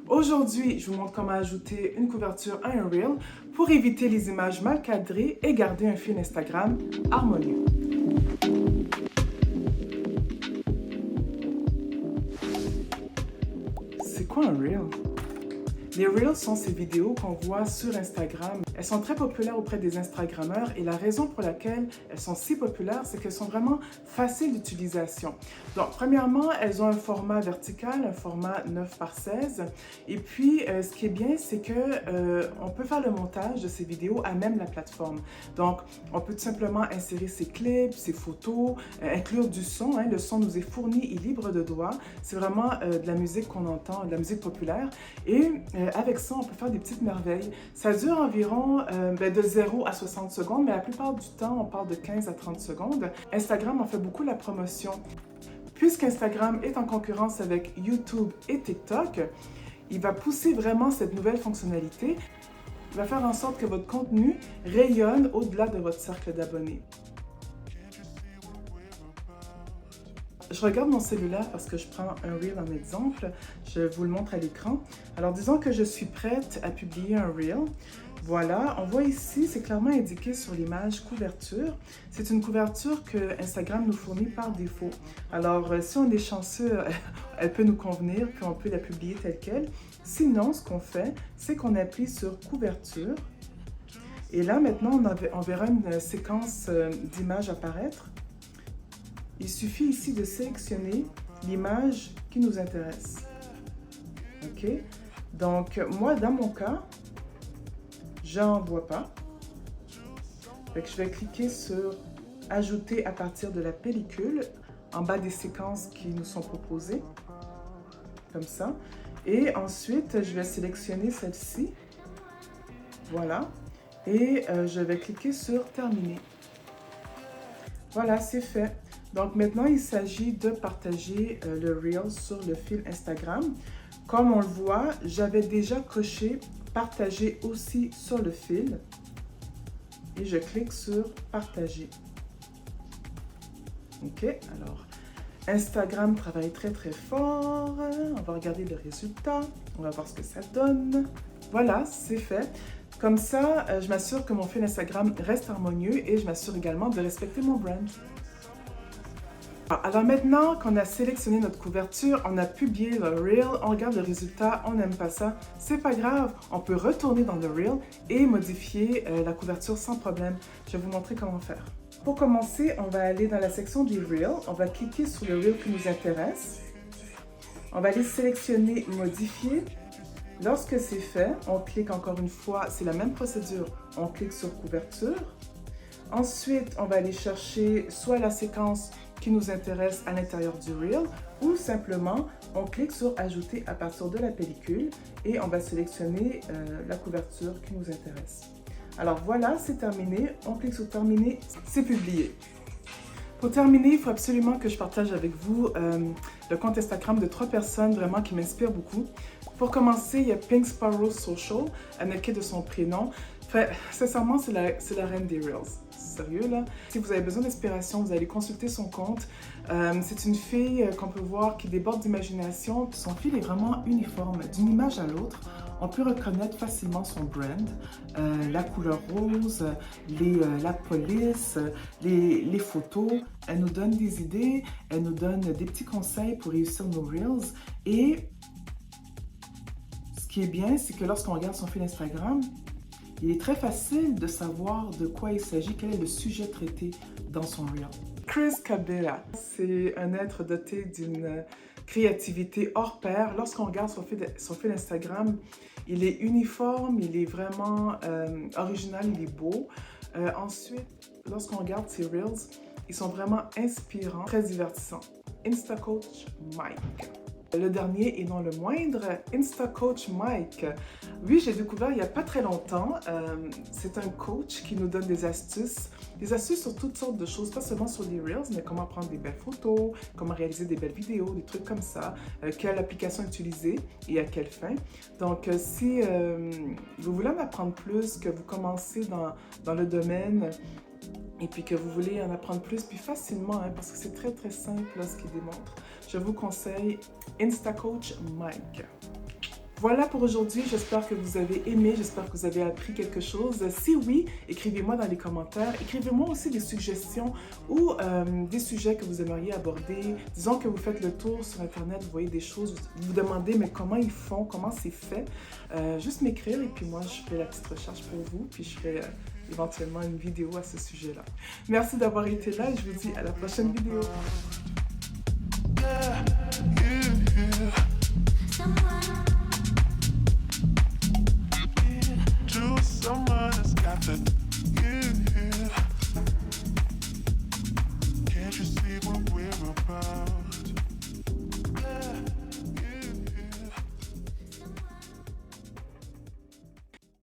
Aujourd'hui, je vous montre comment ajouter une couverture à un Reel pour éviter les images mal cadrées et garder un fil Instagram harmonieux. C'est quoi un Reel? Les Reels sont ces vidéos qu'on voit sur Instagram. Elles sont très populaires auprès des Instagrammeurs et la raison pour laquelle elles sont si populaires, c'est qu'elles sont vraiment faciles d'utilisation. Donc, premièrement, elles ont un format vertical, un format 9:16. Et puis, ce qui est bien, c'est que on peut faire le montage de ces vidéos à même la plateforme. Donc, on peut tout simplement insérer ses clips, ses photos, inclure du son. Le son nous est fourni et libre de droit. C'est vraiment de la musique qu'on entend, de la musique populaire. Et avec ça, on peut faire des petites merveilles. Ça dure environ de 0 à 60 secondes, mais la plupart du temps, on parle de 15 à 30 secondes. Instagram en fait beaucoup la promotion. Puisqu'Instagram est en concurrence avec YouTube et TikTok, il va pousser vraiment cette nouvelle fonctionnalité. Il va faire en sorte que votre contenu rayonne au-delà de votre cercle d'abonnés. Je regarde mon cellulaire parce que je prends un Reel en exemple. Je vous le montre à l'écran. Alors, disons que je suis prête à publier un Reel. Voilà, on voit ici, c'est clairement indiqué sur l'image couverture. C'est une couverture que Instagram nous fournit par défaut. Alors, si on est chanceux, elle peut nous convenir, puis on peut la publier telle quelle. Sinon, ce qu'on fait, c'est qu'on appuie sur couverture. Et là, maintenant, on verra une séquence d'images apparaître. Il suffit ici de sélectionner l'image qui nous intéresse. OK? Donc, moi, dans mon cas, j'en vois pas. Fait que je vais cliquer sur « Ajouter à partir de la pellicule » en bas des séquences qui nous sont proposées. Comme ça. Et ensuite, je vais sélectionner celle-ci. Voilà. Et je vais cliquer sur « Terminer ». Voilà, c'est fait. Donc maintenant, il s'agit de partager le Reel sur le fil Instagram. Comme on le voit, j'avais déjà coché « Partager aussi sur le fil » et je clique sur « Partager ». OK, alors Instagram travaille très très fort. On va regarder le résultat. On va voir ce que ça donne. Voilà, c'est fait. Comme ça, je m'assure que mon fil Instagram reste harmonieux et je m'assure également de respecter mon brand. Alors maintenant qu'on a sélectionné notre couverture, on a publié le Reel, on regarde le résultat, on n'aime pas ça, c'est pas grave, on peut retourner dans le Reel et modifier la couverture sans problème. Je vais vous montrer comment faire. Pour commencer, on va aller dans la section des Reels, on va cliquer sur le Reel qui nous intéresse. On va aller sélectionner « Modifier ». Lorsque c'est fait, on clique encore une fois, c'est la même procédure, on clique sur « Couverture ». Ensuite, on va aller chercher soit la séquence qui nous intéresse à l'intérieur du Reel ou simplement, on clique sur « Ajouter à partir de la pellicule » et on va sélectionner la couverture qui nous intéresse. Alors voilà, c'est terminé. On clique sur « Terminer », c'est publié. Pour terminer, il faut absolument que je partage avec vous le compte Instagram de 3 personnes vraiment qui m'inspirent beaucoup. Pour commencer, il y a Pink Sparrow Social, indiqué de son prénom. Enfin, sincèrement, c'est la reine des Reels. Sérieux, là. Si vous avez besoin d'inspiration, vous allez consulter son compte. C'est une fille qu'on peut voir qui déborde d'imagination. Son fil est vraiment uniforme, d'une image à l'autre. On peut reconnaître facilement son brand, la couleur rose, la police, les photos. Elle nous donne des idées, elle nous donne des petits conseils pour réussir nos Reels. Et ce qui est bien, c'est que lorsqu'on regarde son fil Instagram, il est très facile de savoir de quoi il s'agit, quel est le sujet traité dans son Reel. Chris Cabela, c'est un être doté d'une créativité hors pair. Lorsqu'on regarde son fil Instagram, il est uniforme, il est vraiment original, il est beau. Ensuite, lorsqu'on regarde ses Reels, ils sont vraiment inspirants, très divertissants. Instacoach Mike. Le dernier et non le moindre, Instacoach Mike. Oui, j'ai découvert il n'y a pas très longtemps. C'est un coach qui nous donne des astuces sur toutes sortes de choses, pas seulement sur les Reels, mais comment prendre des belles photos, comment réaliser des belles vidéos, des trucs comme ça, quelle application utiliser et à quelle fin. Donc, si vous voulez en apprendre plus, que vous commencez dans le domaine, et puis que vous voulez en apprendre plus, puis facilement, parce que c'est très très simple là, ce qu'il démontre, je vous conseille Instacoach Mike. Voilà pour aujourd'hui, j'espère que vous avez aimé, j'espère que vous avez appris quelque chose. Si oui, écrivez-moi dans les commentaires, écrivez-moi aussi des suggestions ou des sujets que vous aimeriez aborder. Disons que vous faites le tour sur Internet, vous voyez des choses, vous vous demandez mais comment ils font, comment c'est fait. Juste m'écrire et puis moi je ferai la petite recherche pour vous, puis je ferai éventuellement une vidéo à ce sujet-là. Merci d'avoir été là et je vous dis à la prochaine vidéo. Someone